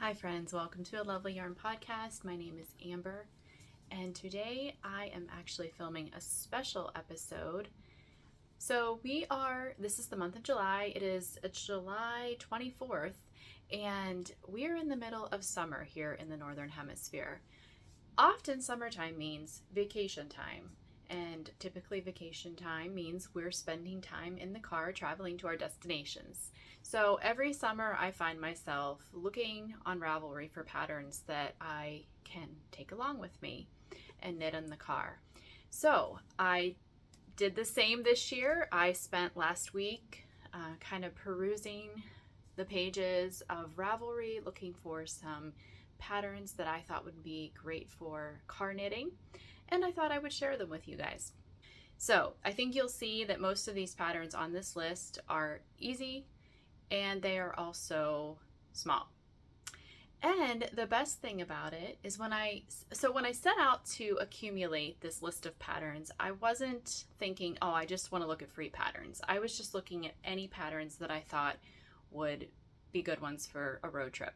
Hi friends, welcome to a Lovely Yarn podcast. My name is Amber, and today I am actually filming a special episode. So this is the month of July. It is July 24th, and we're in the middle of summer here in the Northern Hemisphere. Often summertime means vacation time, and typically vacation time means we're spending time in the car traveling to our destinations. So every summer I find myself looking on Ravelry for patterns that I can take along with me and knit in the car. So I did the same this year. I spent last week kind of perusing the pages of Ravelry, looking for some patterns that I thought would be great for car knitting, and I thought I would share them with you guys. So I think you'll see that most of these patterns on this list are easy, and they are also small. And the best thing about it is when I set out to accumulate this list of patterns, I wasn't thinking, oh, I just want to look at free patterns. I was just looking at any patterns that I thought would be good ones for a road trip.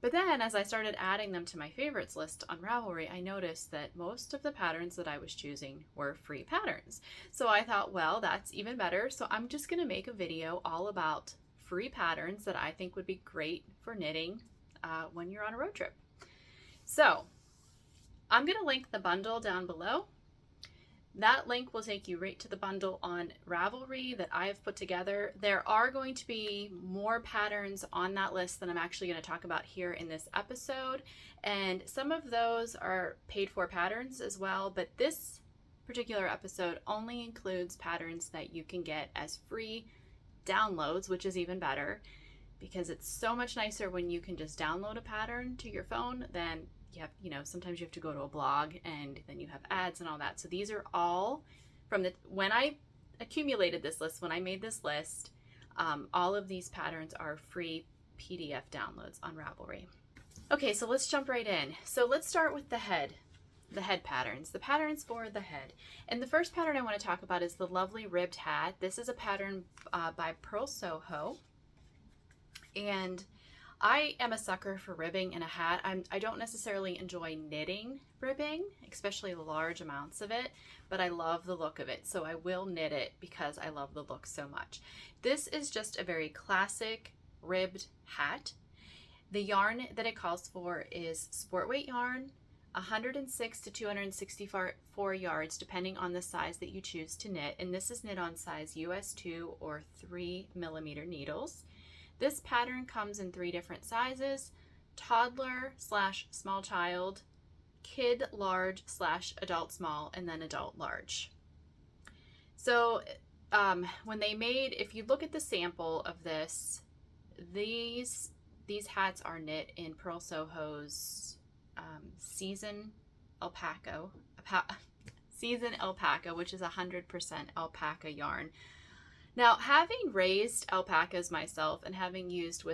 But then as I started adding them to my favorites list on Ravelry, I noticed that most of the patterns that I was choosing were free patterns. So I thought, well, that's even better. So I'm just going to make a video all about free patterns that I think would be great for knitting when you're on a road trip. So I'm going to link the bundle down below. That link will take you right to the bundle on Ravelry that I've put together. There are going to be more patterns on that list than I'm actually going to talk about here in this episode. And some of those are paid for patterns as well, but this particular episode only includes patterns that you can get as free downloads, which is even better because it's so much nicer when you can just download a pattern to your phone than sometimes you have to go to a blog and then you have ads and all that. So these are all from when I accumulated this list, when I made this list, all of these patterns are free PDF downloads on Ravelry. Okay, so let's jump right in. So let's start with the head patterns, the patterns for the head. And the first pattern I want to talk about is the lovely ribbed hat. This is a pattern by Pearl Soho. And I am a sucker for ribbing in a hat. I don't necessarily enjoy knitting ribbing, especially large amounts of it, but I love the look of it. So I will knit it because I love the look so much. This is just a very classic ribbed hat. The yarn that it calls for is sport weight yarn, 106 to 264 yards, depending on the size that you choose to knit. And this is knit on size US 2 or 3mm needles. This pattern comes in 3 different sizes: toddler / small child, kid large / adult small, and then adult large. So if you look at the sample of this, these hats are knit in Pearl Soho's season alpaca, which is 100% alpaca yarn. Now, having raised alpacas myself and having used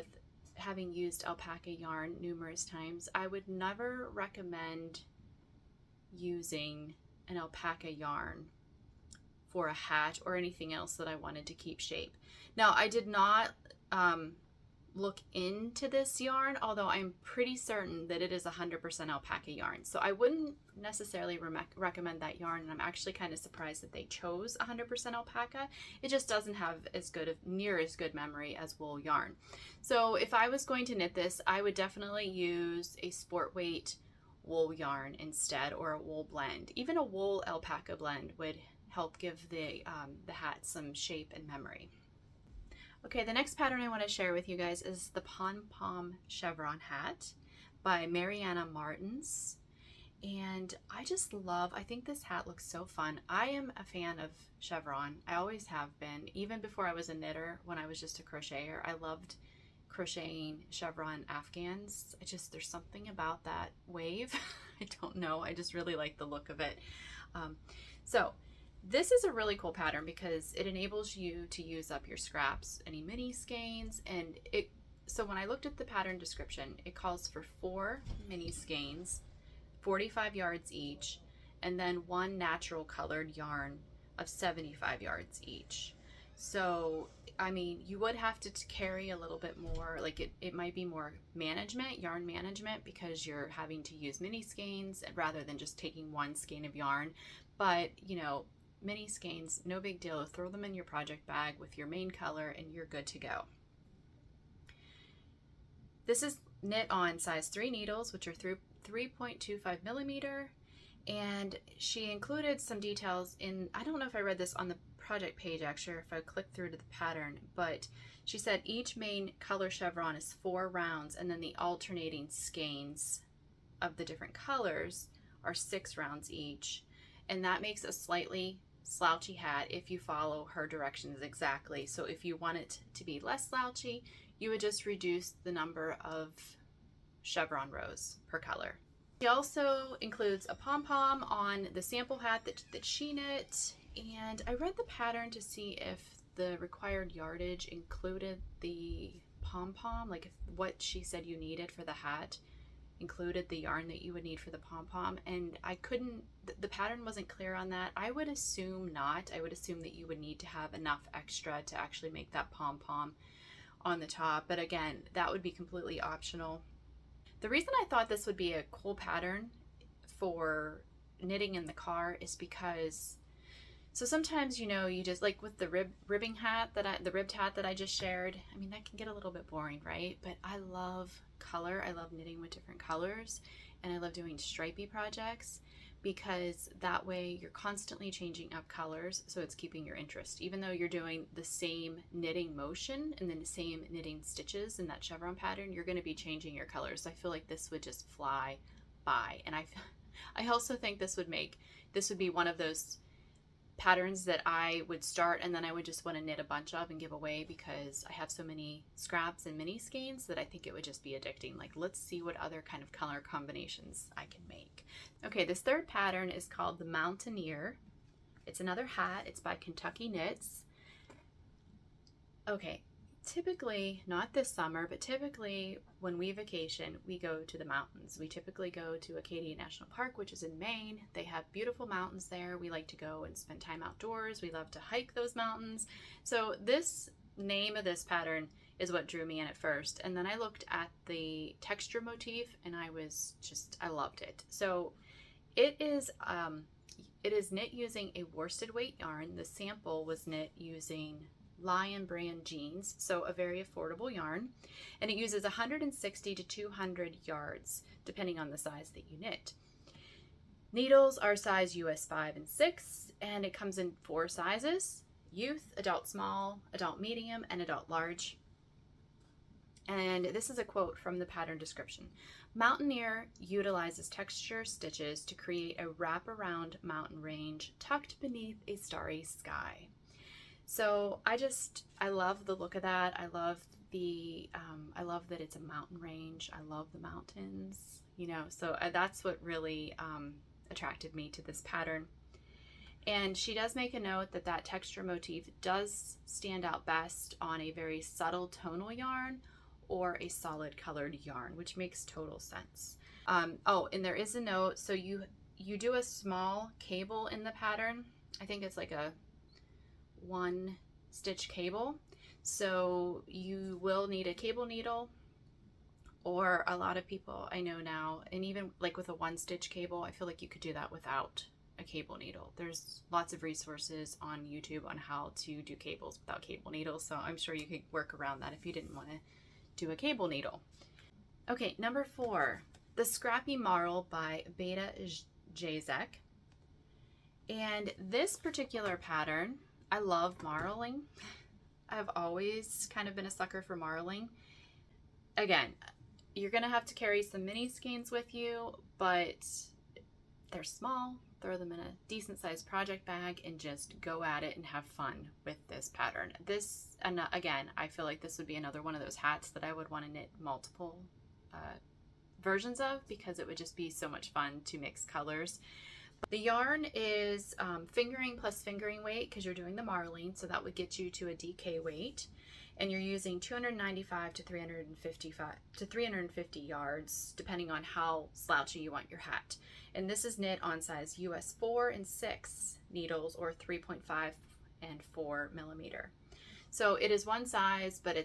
alpaca yarn numerous times, I would never recommend using an alpaca yarn for a hat or anything else that I wanted to keep shape. Now, I did not look into this yarn, although I'm pretty certain that it is 100% alpaca yarn. So I wouldn't necessarily recommend that yarn, and I'm actually kind of surprised that they chose 100% alpaca. It just doesn't have near as good memory as wool yarn. So if I was going to knit this, I would definitely use a sport weight wool yarn instead, or a wool blend. Even a wool alpaca blend would help give the hat some shape and memory. Okay, the next pattern I want to share with you guys is the Pom Pom Chevron Hat by Mariana Martins. And I think this hat looks so fun. I am a fan of chevron. I always have been. Even before I was a knitter, when I was just a crocheter, I loved crocheting chevron afghans. There's something about that wave. I don't know. I just really like the look of it. This is a really cool pattern because it enables you to use up your scraps, any mini skeins, and so when I looked at the pattern description, it calls for 4 mini skeins, 45 yards each, and then 1 natural colored yarn of 75 yards each. So, I mean, you would have to carry a little bit more, like it might be more management, yarn management, because you're having to use mini skeins rather than just taking one skein of yarn. But, you know, mini skeins, no big deal. Throw them in your project bag with your main color and you're good to go. This is knit on size 3 needles, which are 3.25 millimeter. And she included some details in, I don't know if I read this on the project page actually, or if I click through to the pattern, but she said each main color chevron is 4 rounds, and then the alternating skeins of the different colors are 6 rounds each. And that makes a slightly slouchy hat if you follow her directions exactly. So if you want it to be less slouchy, you would just reduce the number of chevron rows per color. She also includes a pom-pom on the sample hat that she knit, and I read the pattern to see if the required yardage included the pom-pom, like if what she said you needed for the hat included the yarn that you would need for the pom-pom, and I couldn't, the pattern wasn't clear on that. I would assume not. I would assume that you would need to have enough extra to actually make that pom-pom on the top, but again, that would be completely optional. The reason I thought this would be a cool pattern for knitting in the car is because, so sometimes, you know, you just, like with the ribbing hat the ribbed hat that I just shared, I mean, that can get a little bit boring, right? But I love color. I love knitting with different colors, and I love doing stripey projects because that way you're constantly changing up colors, so it's keeping your interest. Even though you're doing the same knitting motion and then the same knitting stitches in that chevron pattern, you're going to be changing your colors. So I feel like this would just fly by. And I also think this would be one of those patterns that I would start and then I would just want to knit a bunch of and give away, because I have so many scraps and mini skeins that I think it would just be addicting. Like, let's see what other kind of color combinations I can make. Okay, this third pattern is called the Mountaineer. It's another hat. It's by Kentucky Knits. Okay, typically, not this summer, but typically when we vacation, we go to the mountains. We typically go to Acadia National Park, which is in Maine. They have beautiful mountains there. We like to go and spend time outdoors. We love to hike those mountains. So this name of this pattern is what drew me in at first. And then I looked at the texture motif and I loved it. So it is knit using a worsted weight yarn. The sample was knit using Lion brand jeans, so a very affordable yarn, and it uses 160 to 200 yards depending on the size that you knit. Needles are size US 5 and 6, and it comes in 4 sizes: youth, adult small, adult medium, and adult large. And this is a quote from the pattern description. Mountaineer utilizes texture stitches to create a wraparound mountain range tucked beneath a starry sky. So I love the look of that. I love I love that it's a mountain range. I love the mountains, you know, so that's what really attracted me to this pattern. And she does make a note that that texture motif does stand out best on a very subtle tonal yarn or a solid colored yarn, which makes total sense. Oh, and there is a note. So you do a small cable in the pattern. I think it's like a 1 stitch cable. So you will need a cable needle, or a lot of people I know now, and even like with a 1 stitch cable, I feel like you could do that without a cable needle. There's lots of resources on YouTube on how to do cables without cable needles, so I'm sure you could work around that if you didn't want to do a cable needle. Okay, number 4, the Scrappy Model by Beta Jacques. And this particular pattern, I love marling. I've always kind of been a sucker for marling. Again, you're gonna have to carry some mini skeins with you, but they're small. Throw them in a decent sized project bag and just go at it and have fun with this pattern. This, and again, I feel like this would be another one of those hats that I would want to knit multiple versions of, because it would just be so much fun to mix colors. The yarn is fingering plus fingering weight, because you're doing the marling, so that would get you to a DK weight, and you're using 295 to 350 yards depending on how slouchy you want your hat. And this is knit on size US 4 and 6 needles, or 3.5 and 4 millimeter. So it is one size, but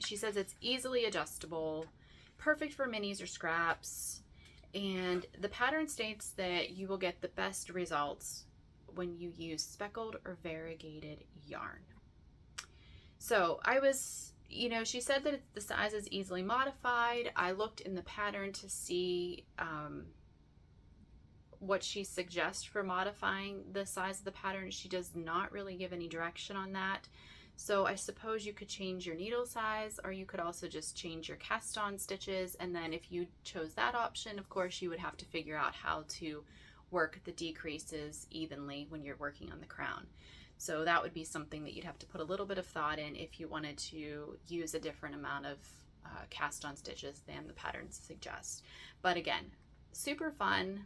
she says it's easily adjustable, perfect for minis or scraps. And the pattern states that you will get the best results when you use speckled or variegated yarn. So I was, she said that the size is easily modified. I looked in the pattern to see what she suggests for modifying the size of the pattern. She does not really give any direction on that. So I suppose you could change your needle size, or you could also just change your cast on stitches. And then if you chose that option, of course, you would have to figure out how to work the decreases evenly when you're working on the crown. So that would be something that you'd have to put a little bit of thought in if you wanted to use a different amount of cast on stitches than the patterns suggest. But again, super fun.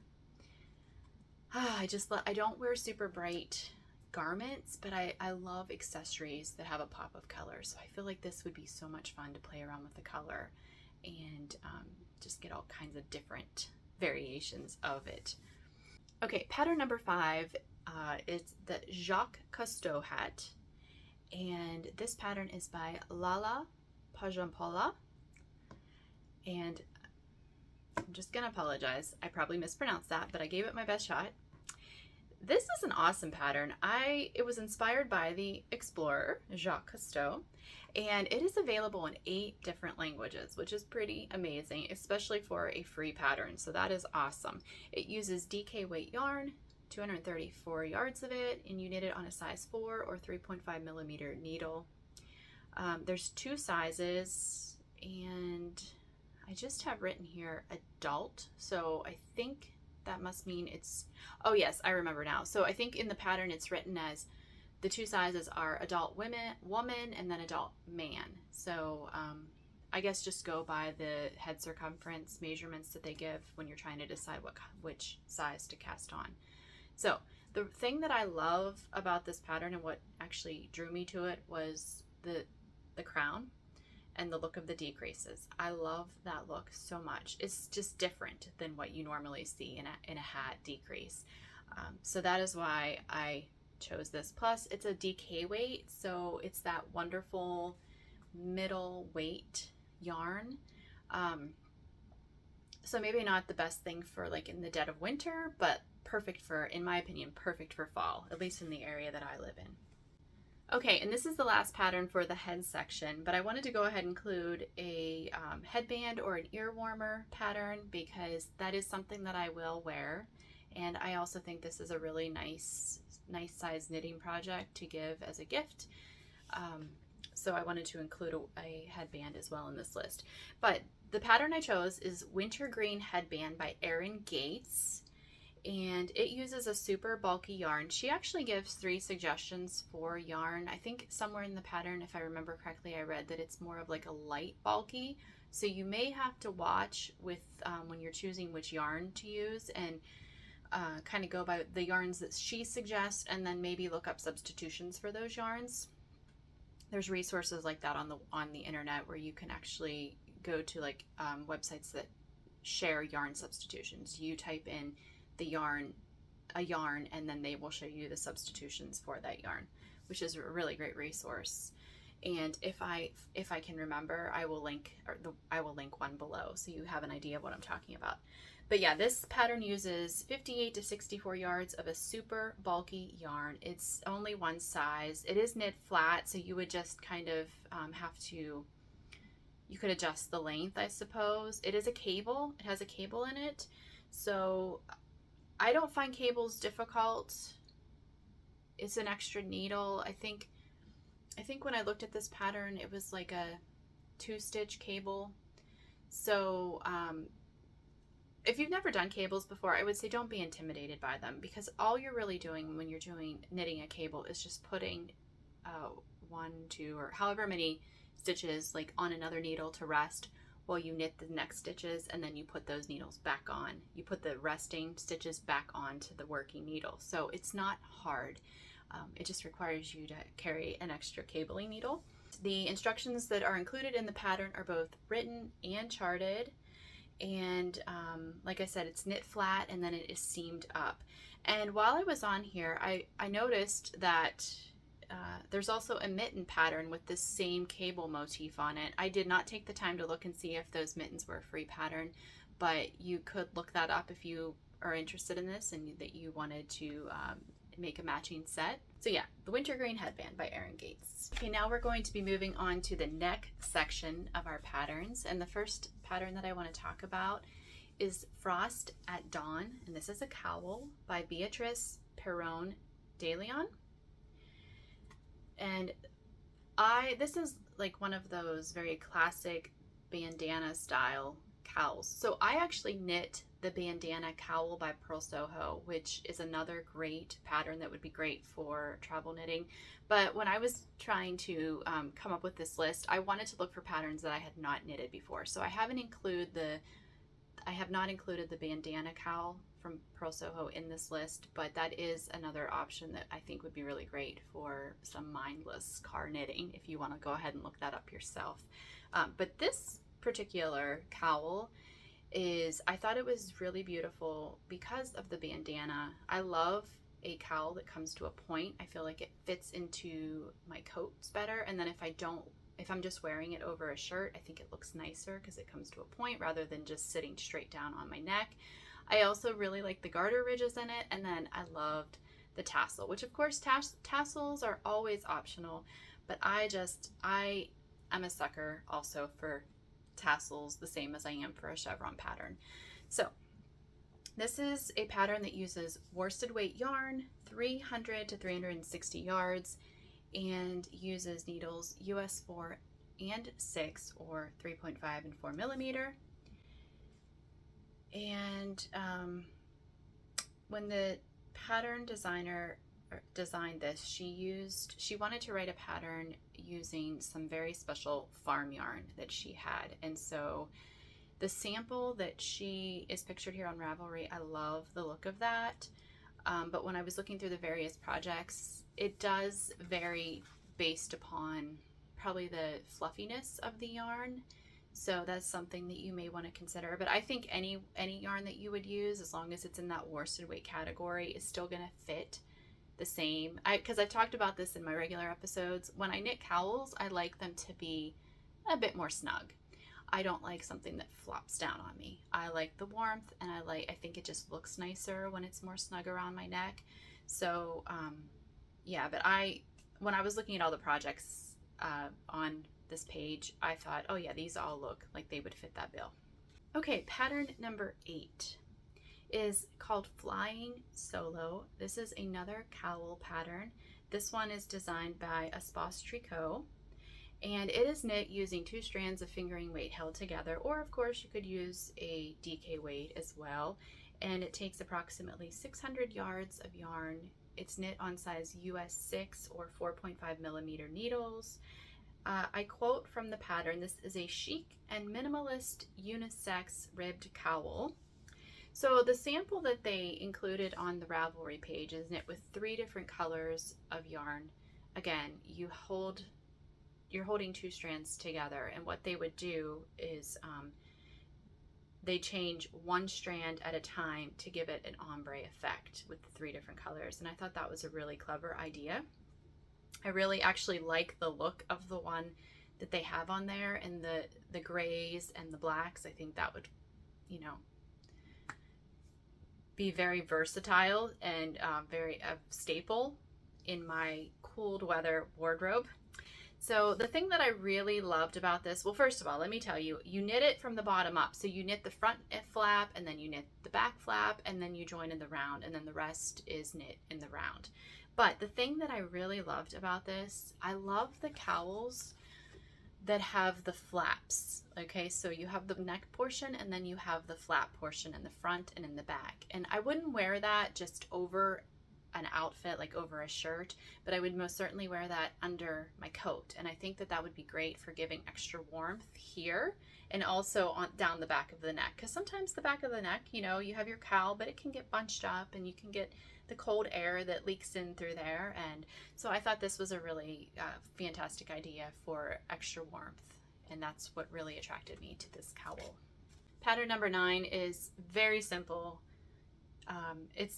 I don't wear super bright garments, but I love accessories that have a pop of color. So I feel like this would be so much fun to play around with the color and just get all kinds of different variations of it. Okay, pattern number 5 is the Jacques Cousteau Hat. And this pattern is by Lala Pajampola. And I'm just gonna apologize. I probably mispronounced that, but I gave it my best shot. This is an awesome pattern. It was inspired by the explorer, Jacques Cousteau, and it is available in 8 different languages, which is pretty amazing, especially for a free pattern. So that is awesome. It uses DK weight yarn, 234 yards of it, and you knit it on a size 4 or 3.5 millimeter needle. There's 2 sizes, and I just have written here adult, so I think that must mean it's, oh yes, I remember now. So I think in the pattern it's written as the 2 sizes are adult woman and then adult man. So I guess just go by the head circumference measurements that they give when you're trying to decide which size to cast on. So the thing that I love about this pattern and what actually drew me to it was the crown and the look of the decreases. I love that look so much. It's just different than what you normally see in a hat decrease. So that is why I chose this. Plus it's a DK weight, so it's that wonderful middle weight yarn. So maybe not the best thing for like in the dead of winter, but perfect for, in my opinion, perfect for fall, at least in the area that I live in. Okay, and this is the last pattern for the head section, but I wanted to go ahead and include a headband or an ear warmer pattern because that is something that I will wear. And I also think this is a really nice size knitting project to give as a gift. So I wanted to include a headband as well in this list. But the pattern I chose is Wintergreen Headband by Erin Gates. And it uses a super bulky yarn. She actually gives 3 suggestions for yarn. I think somewhere in the pattern, if I remember correctly, I read that it's more of like a light bulky. So you may have to watch with when you're choosing which yarn to use and kind of go by the yarns that she suggests and then maybe look up substitutions for those yarns. There's resources like that on the internet where you can actually go to like websites that share yarn substitutions. You type in a yarn, and then they will show you the substitutions for that yarn, which is a really great resource. And if I can remember, I will link one below so you have an idea of what I'm talking about. But yeah, this pattern uses 58 to 64 yards of a super bulky yarn. It's only one size. It is knit flat, so you would just kind of you could adjust the length, I suppose. It is a cable. It has a cable in it, so I don't find cables difficult. It's an extra needle. I think when I looked at this pattern, it was like a 2-stitch cable. So if you've never done cables before, I would say don't be intimidated by them, because all you're really doing when you're knitting a cable is just putting 1, 2, or however many stitches like on another needle to rest while you knit the next stitches, and then you put those needles back on. You put the resting stitches back onto the working needle. So it's not hard. It just requires you to carry an extra cabling needle. The instructions that are included in the pattern are both written and charted. And like I said, it's knit flat and then it is seamed up. And while I was on here, I noticed that there's also a mitten pattern with this same cable motif on it. I did not take the time to look and see if those mittens were a free pattern, but you could look that up if you are interested in this and that you wanted to make a matching set. So yeah, the Wintergreen Headband by Erin Gates. Okay, now we're going to be moving on to the neck section of our patterns, and the first pattern that I want to talk about is Frost at Dawn, and this is a cowl by Beatrice Perron de Leon. And this is like one of those very classic bandana style cowls. So I actually knit the bandana cowl by Purl Soho, which is another great pattern that would be great for travel knitting. But when I was trying to come up with this list, I wanted to look for patterns that I had not knitted before. So I have not included the bandana cowl from Purl Soho in this list, but that is another option that I think would be really great for some mindless car knitting if you want to go ahead and look that up yourself. But this particular cowl I thought it was really beautiful because of the bandana. I love a cowl that comes to a point. I feel like it fits into my coats better, and then if I'm just wearing it over a shirt, I think it looks nicer because it comes to a point rather than just sitting straight down on my neck. I also really like the garter ridges in it, and then I loved the tassel, which of course tassels are always optional, but I'm a sucker also for tassels, the same as I am for a chevron pattern. So this is a pattern that uses worsted weight yarn, 300 to 360 yards, and uses needles US 4 and 6 or 3.5 and 4 millimeter. And when the pattern designer designed this, she wanted to write a pattern using some very special farm yarn that she had. And so the sample that she is pictured here on Ravelry, I love the look of that. But when I was looking through the various projects, it does vary based upon probably the fluffiness of the yarn. So that's something that you may want to consider. But I think any yarn that you would use, as long as it's in that worsted weight category, is still going to fit the same. Because I've talked about this in my regular episodes. When I knit cowls, I like them to be a bit more snug. I don't like something that flops down on me. I like the warmth, and I think it just looks nicer when it's more snug around my neck. So yeah, but when I was looking at all the projects on this page, I thought, oh yeah, these all look like they would fit that bill. Okay, pattern number 8 is called Flying Solo. This is another cowl pattern. This one is designed by Espace Tricot, and it is knit using 2 strands of fingering weight held together, or of course you could use a DK weight as well. And it takes approximately 600 yards of yarn. It's knit on size US 6 or 4.5 millimeter needles. I quote from the pattern, "This is a chic and minimalist unisex ribbed cowl." So the sample that they included on the Ravelry page is knit with 3 different colors of yarn. Again, you're holding 2 strands together, and what they would do is they change 1 strand at a time to give it an ombre effect with the 3 different colors. And I thought that was a really clever idea. I really actually like the look of the one that they have on there, and the grays and the blacks. I think that would, be very versatile and very staple in my cold weather wardrobe. So the thing that I really loved about this, well, first of all, let me tell you, you knit it from the bottom up. So you knit the front flap, and then you knit the back flap, and then you join in the round, and then the rest is knit in the round. But the thing that I really loved about this, I love the cowls that have the flaps. Okay, so you have the neck portion, and then you have the flap portion in the front and in the back. And I wouldn't wear that just over an outfit, like over a shirt, but I would most certainly wear that under my coat. And I think that that would be great for giving extra warmth here, and also down the back of the neck, because sometimes the back of the neck, you have your cowl, but it can get bunched up, and you can get the cold air that leaks in through there. And so I thought this was a really fantastic idea for extra warmth, and that's what really attracted me to this cowl. Pattern number 9 is very simple.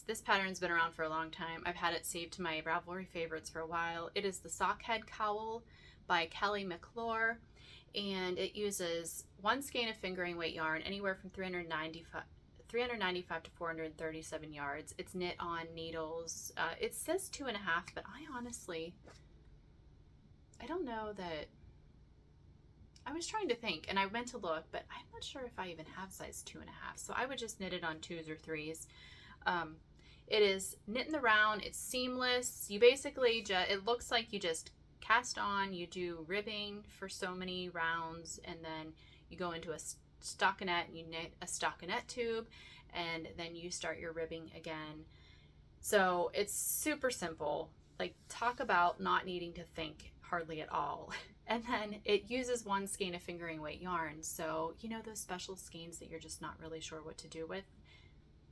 This pattern's been around for a long time. I've had it saved to my Ravelry favorites for a while. It is the Sockhead Cowl by Kelly McClure, and it uses 1 skein of fingering weight yarn, anywhere from 395 to 437 yards. It's knit on needles. It says 2.5, but I don't know that. I was trying to think, and I went to look, but I'm not sure if I even have size 2.5, so I would just knit it on 2s or 3s. It is knit in the round. It's seamless. You basically it looks like you just cast on, you do ribbing for so many rounds, and then you go into a stockinette and you knit a stockinette tube, and then you start your ribbing again. So it's super simple. Like, talk about not needing to think hardly at all. And then it uses 1 skein of fingering weight yarn. So, you know, those special skeins that you're just not really sure what to do with.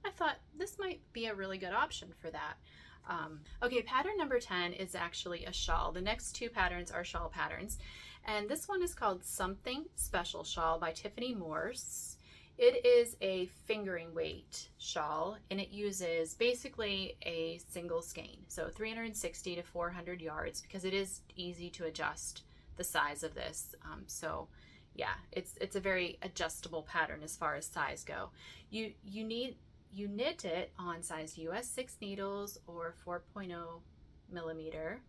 I thought this might be a really good option for that. Okay, pattern number 10 is actually a shawl. The next 2 patterns are shawl patterns. And this one is called Something Special Shawl by Tiffany Morse. It is a fingering weight shawl, and it uses basically a single skein. So 360 to 400 yards, because it is easy to adjust the size of this. So yeah, it's a very adjustable pattern as far as size go. You knit it on size US 6 needles or 4.0 millimeter.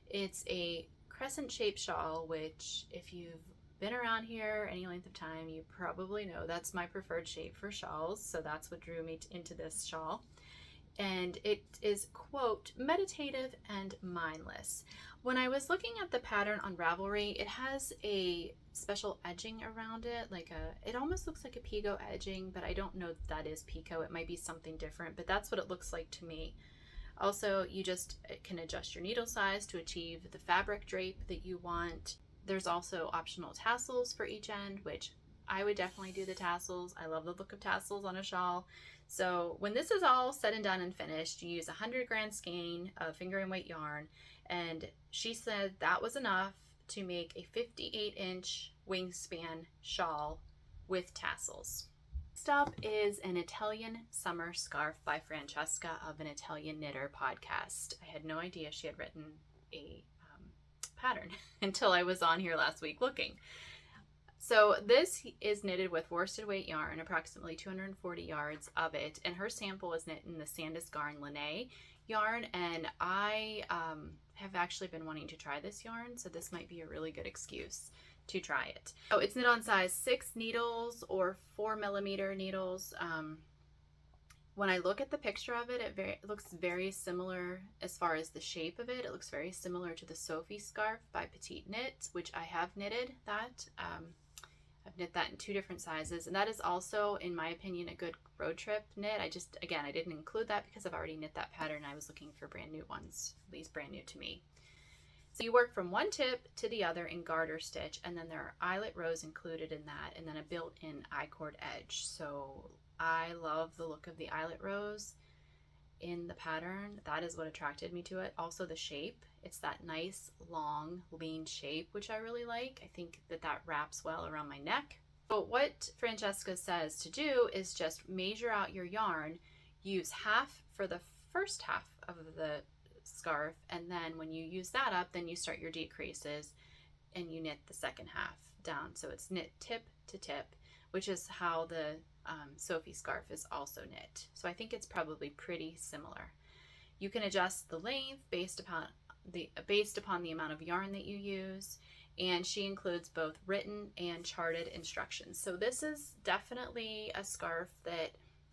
It's a crescent shaped shawl, which if you've been around here any length of time, you probably know that's my preferred shape for shawls. So that's what drew me into this shawl. And it is, quote, meditative and mindless. When I was looking at the pattern on Ravelry, it has a special edging around it, it almost looks like a picot edging, but I don't know if that is picot. It might be something different, but that's what it looks like to me. Also, you just can adjust your needle size to achieve the fabric drape that you want. There's also optional tassels for each end, which I would definitely do the tassels. I love the look of tassels on a shawl. So when this is all said and done and finished, you use 100 grand skein of fingering weight yarn, and she said that was enough to make a 58-inch wingspan shawl with tassels. Next up is an Italian summer scarf by Francesca of an Italian Knitter podcast. I had no idea she had written a pattern until I was on here last week looking. So this is knitted with worsted weight yarn, approximately 240 yards of it, and her sample is knit in the Sandus Garn Linné yarn, and I have actually been wanting to try this yarn, so this might be a really good excuse to try it. Oh, it's knit on size 6 needles or 4 millimeter needles. When I look at the picture of it, it looks very similar as far as the shape of it. It looks very similar to the Sophie scarf by Petite Knit, which I have knitted that. I've knit that in 2 different sizes, and that is also, in my opinion, a good road trip knit. Again, I didn't include that because I've already knit that pattern. I was looking for brand new ones, at least brand new to me. So you work from one tip to the other in garter stitch, and then there are Eyelet Rose included in that, and then a built-in I-cord edge. So I love the look of the Eyelet Rose in the pattern. That is what attracted me to it. Also the shape. It's that nice, long, lean shape, which I really like. I think that wraps well around my neck. But what Francesca says to do is just measure out your yarn, use half for the first half of the scarf, and then when you use that up, then you start your decreases and you knit the second half down. So it's knit tip to tip, which is how the Sophie scarf is also knit. So I think it's probably pretty similar. You can adjust the length based upon the amount of yarn that you use, and she includes both written and charted instructions. So this is definitely a scarf that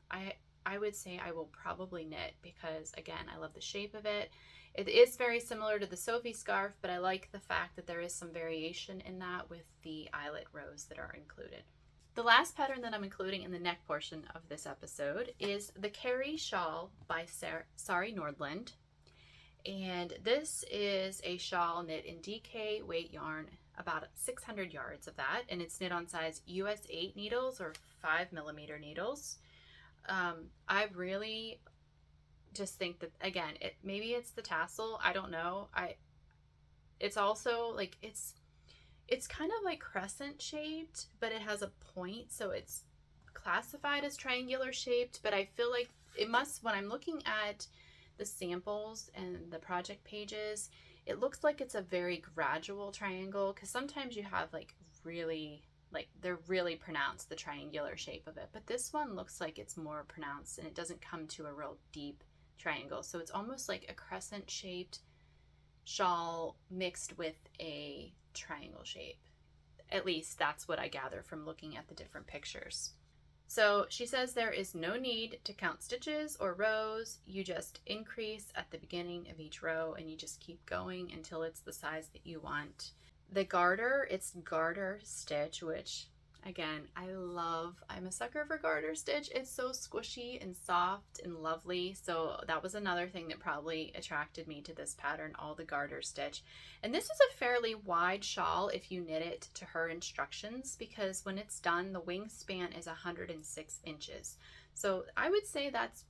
I would say I will probably knit because, again, I love the shape of it. It is very similar to the Sophie scarf, but I like the fact that there is some variation in that with the Eyelet Rose that are included. The last pattern that I'm including in the neck portion of this episode is the Carrie Shawl by Sari Nordland. And this is a shawl knit in DK weight yarn, about 600 yards of that, and it's knit on size US 8 needles or 5 millimeter needles. I really just think that, again, maybe it's the tassel, I don't know. It's also like, it's kind of like crescent shaped, but it has a point, so it's classified as triangular shaped, but I feel like it must, when I'm looking at the samples and the project pages, it looks like it's a very gradual triangle, because sometimes you have like really, like they're really pronounced, the triangular shape of it, but this one looks like it's more pronounced and it doesn't come to a real deep triangle. So it's almost like a crescent shaped shawl mixed with a triangle shape. At least that's what I gather from looking at the different pictures. So she says there is no need to count stitches or rows. You just increase at the beginning of each row and you just keep going until it's the size that you want. The garter, it's garter stitch, which again, I love. I'm a sucker for garter stitch. It's so squishy and soft and lovely. So that was another thing that probably attracted me to this pattern, all the garter stitch. And this is a fairly wide shawl if you knit it to her instructions, because when it's done, the wingspan is 106 inches. So I would say that's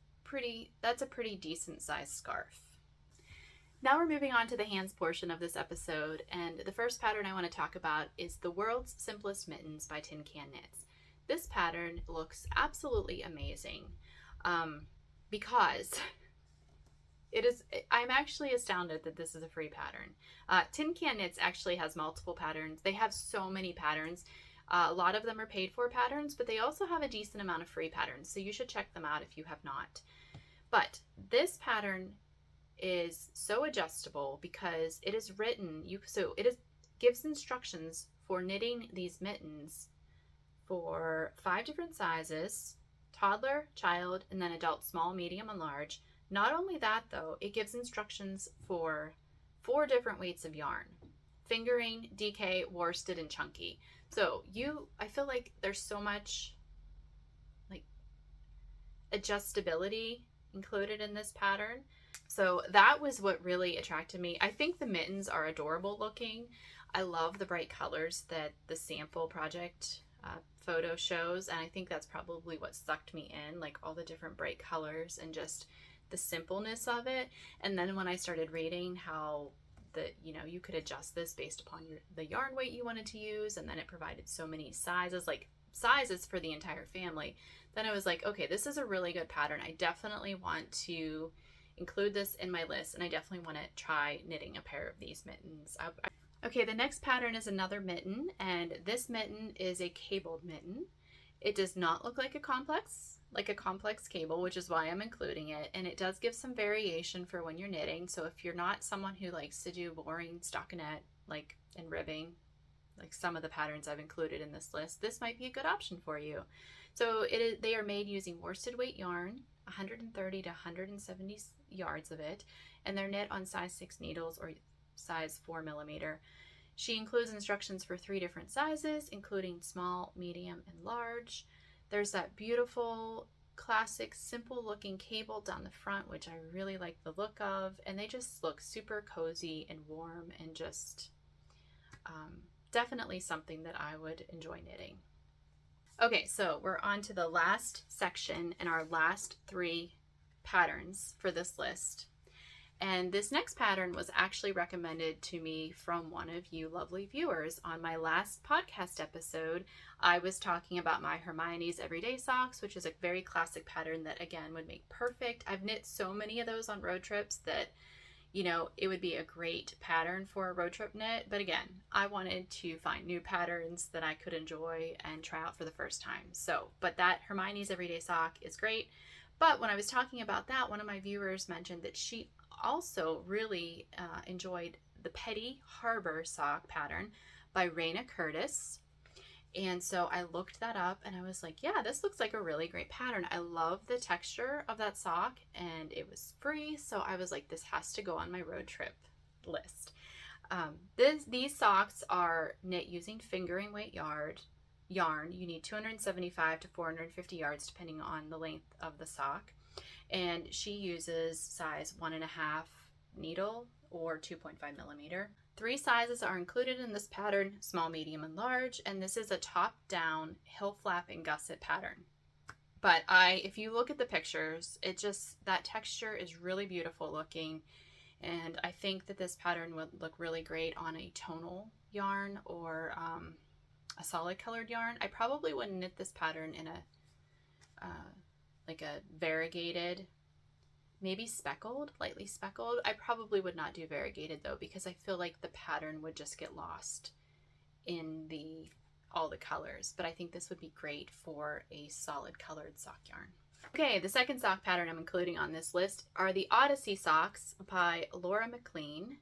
a pretty decent sized scarf. Now we're moving on to the hands portion of this episode, and the first pattern I want to talk about is the World's Simplest Mittens by Tin Can Knits. This pattern looks absolutely amazing because I'm actually astounded that this is a free pattern. Tin Can Knits actually has multiple patterns. They have so many patterns. A lot of them are paid for patterns, but they also have a decent amount of free patterns, so you should check them out if you have not. But this pattern is so adjustable because it is written, gives instructions for knitting these mittens for 5 different sizes: toddler, child, and then adult, small, medium, and large. Not only that though, it gives instructions for 4 different weights of yarn: fingering, DK, worsted, and chunky. So I feel like there's so much like adjustability included in this pattern. So that was what really attracted me. I think the mittens are adorable looking. I love the bright colors that the sample project photo shows, and I think that's probably what sucked me in, like all the different bright colors and just the simpleness of it. And then when I started reading how you could adjust this based upon the yarn weight you wanted to use, and then it provided so many sizes, like sizes for the entire family, then I was like, okay, this is a really good pattern. I definitely want to include this in my list, and I definitely want to try knitting a pair of these mittens. Okay, the next pattern is another mitten, and this mitten is a cabled mitten. It does not look like a complex cable, which is why I'm including it, and it does give some variation for when you're knitting. So if you're not someone who likes to do boring stockinette and ribbing, like some of the patterns I've included in this list, this might be a good option for you. So they are made using worsted weight yarn, 130 to 170 yards of it, and they're knit on size 6 needles or size 4 millimeter. She includes instructions for 3 different sizes, including small, medium, and large. There's that beautiful, classic, simple looking cable down the front, which I really like the look of, and they just look super cozy and warm, and just definitely something that I would enjoy knitting. Okay, so we're on to the last section and our last 3 patterns for this list. And this next pattern was actually recommended to me from one of you lovely viewers. On my last podcast episode, I was talking about my Hermione's Everyday Socks, which is a very classic pattern that, again, would make perfect. I've knit so many of those on road trips that, it would be a great pattern for a road trip knit. But again, I wanted to find new patterns that I could enjoy and try out for the first time. But that Hermione's Everyday Sock is great. But when I was talking about that, one of my viewers mentioned that she also really enjoyed the Petty Harbor sock pattern by Raina Curtis. And so I looked that up and I was like, yeah, this looks like a really great pattern. I love the texture of that sock, and it was free. So I was like, this has to go on my road trip list. These socks are knit using fingering weight yarn. You need 275 to 450 yards depending on the length of the sock. And she uses size 1.5 needle or 2.5 millimeter. 3 sizes are included in this pattern: small, medium, and large. And this is a top-down hill flap and gusset pattern. But if you look at the pictures, that texture is really beautiful looking. And I think that this pattern would look really great on a tonal yarn or a solid colored yarn. I probably wouldn't knit this pattern in like a variegated, maybe speckled, lightly speckled. I probably would not do variegated though, because I feel like the pattern would just get lost in all the colors. But I think this would be great for a solid colored sock yarn. Okay, the second sock pattern I'm including on this list are the Odyssey Socks by Laura McLean.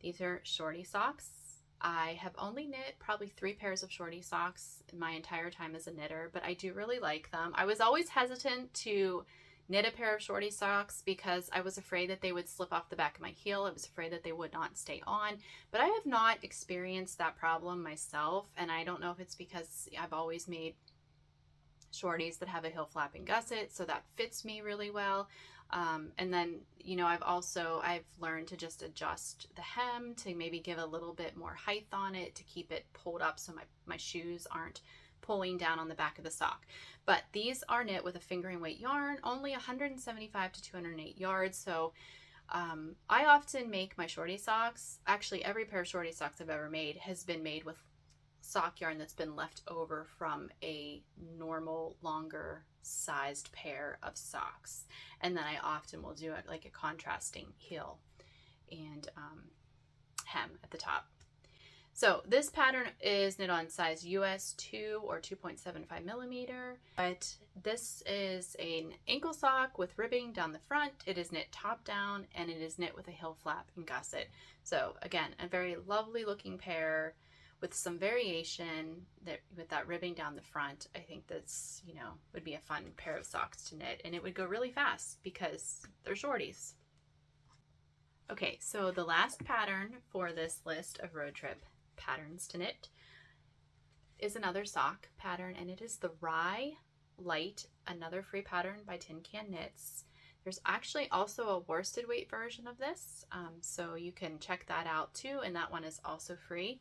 These are shorty socks. I have only knit probably 3 pairs of shorty socks in my entire time as a knitter, but I do really like them. I was always hesitant to knit a pair of shorty socks because I was afraid that they would slip off the back of my heel. I was afraid that they would not stay on, but I have not experienced that problem myself, and I don't know if it's because I've always made shorties that have a heel flapping gusset, so that fits me really well. And then, you know, I've learned to just adjust the hem to maybe give a little bit more height on it to keep it pulled up so my shoes aren't pulling down on the back of the sock. But these are knit with a fingering weight yarn, only 175 to 208 yards. So I often make my shorty socks, actually every pair of shorty socks I've ever made has been made with sock yarn that's been left over from a normal longer sized pair of socks, and then I often will do it like a contrasting heel and hem at the top. So this pattern is knit on size US 2 or 2.75 millimeter, but this is an ankle sock with ribbing down the front. It is knit top down and it is knit with a heel flap and gusset. So again, a very lovely looking pair with some variation with that ribbing down the front. I think that's, you know, would be a fun pair of socks to knit, and it would go really fast because they're shorties. Okay, so the last pattern for this list of road trip patterns to knit is another sock pattern, and it is the Rye Light, another free pattern by Tin Can Knits. There's actually also a worsted weight version of this, so you can check that out too, and that one is also free.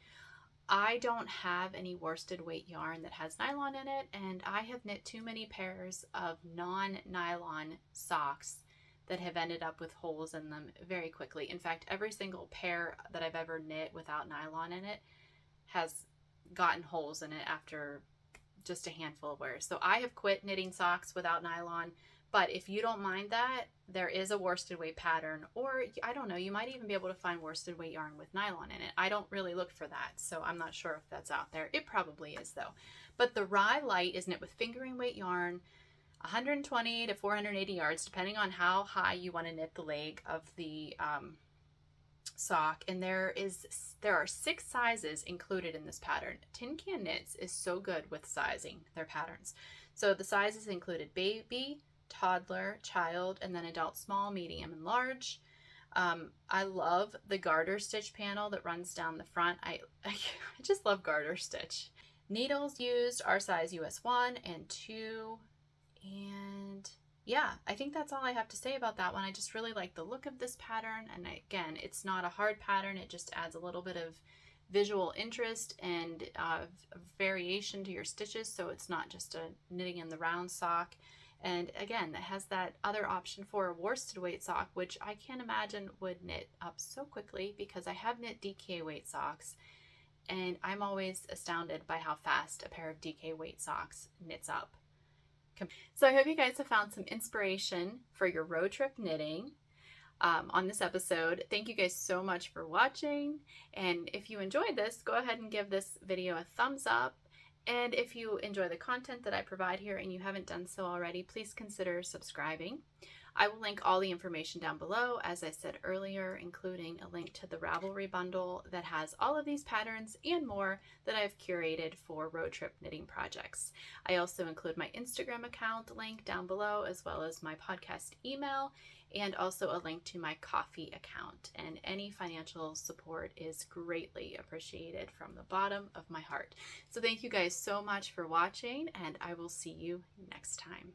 I don't have any worsted weight yarn that has nylon in it, and I have knit too many pairs of non-nylon socks that have ended up with holes in them very quickly. In fact, every single pair that I've ever knit without nylon in it has gotten holes in it after just a handful of wears. So I have quit knitting socks without nylon. But if you don't mind that, there is a worsted weight pattern, or I don't know, you might even be able to find worsted weight yarn with nylon in it. I don't really look for that, so I'm not sure if that's out there. It probably is though. But the Rye Light is knit with fingering weight yarn, 120 to 480 yards, depending on how high you want to knit the leg of the sock. And there are 6 sizes included in this pattern. Tin Can Knits is so good with sizing their patterns. So the sizes included baby, toddler, child, and then adult, small, medium, and large. I love the garter stitch panel that runs down the front. I just love garter stitch. Needles used are size US 1 and 2. And yeah, I think that's all I have to say about that one. I just really like the look of this pattern. And again, it's not a hard pattern. It just adds a little bit of visual interest and variation to your stitches. So it's not just a knitting in the round sock. And again, it has that other option for a worsted weight sock, which I can't imagine would knit up so quickly because I have knit DK weight socks, and I'm always astounded by how fast a pair of DK weight socks knits up. So I hope you guys have found some inspiration for your road trip knitting on this episode. Thank you guys so much for watching. And if you enjoyed this, go ahead and give this video a thumbs up. And if you enjoy the content that I provide here and you haven't done so already, please consider subscribing. I will link all the information down below, as I said earlier, including a link to the Ravelry bundle that has all of these patterns and more that I've curated for road trip knitting projects. I also include my Instagram account link down below, as well as my podcast email, and also a link to my Ko-fi account. And any financial support is greatly appreciated from the bottom of my heart. So thank you guys so much for watching, and I will see you next time.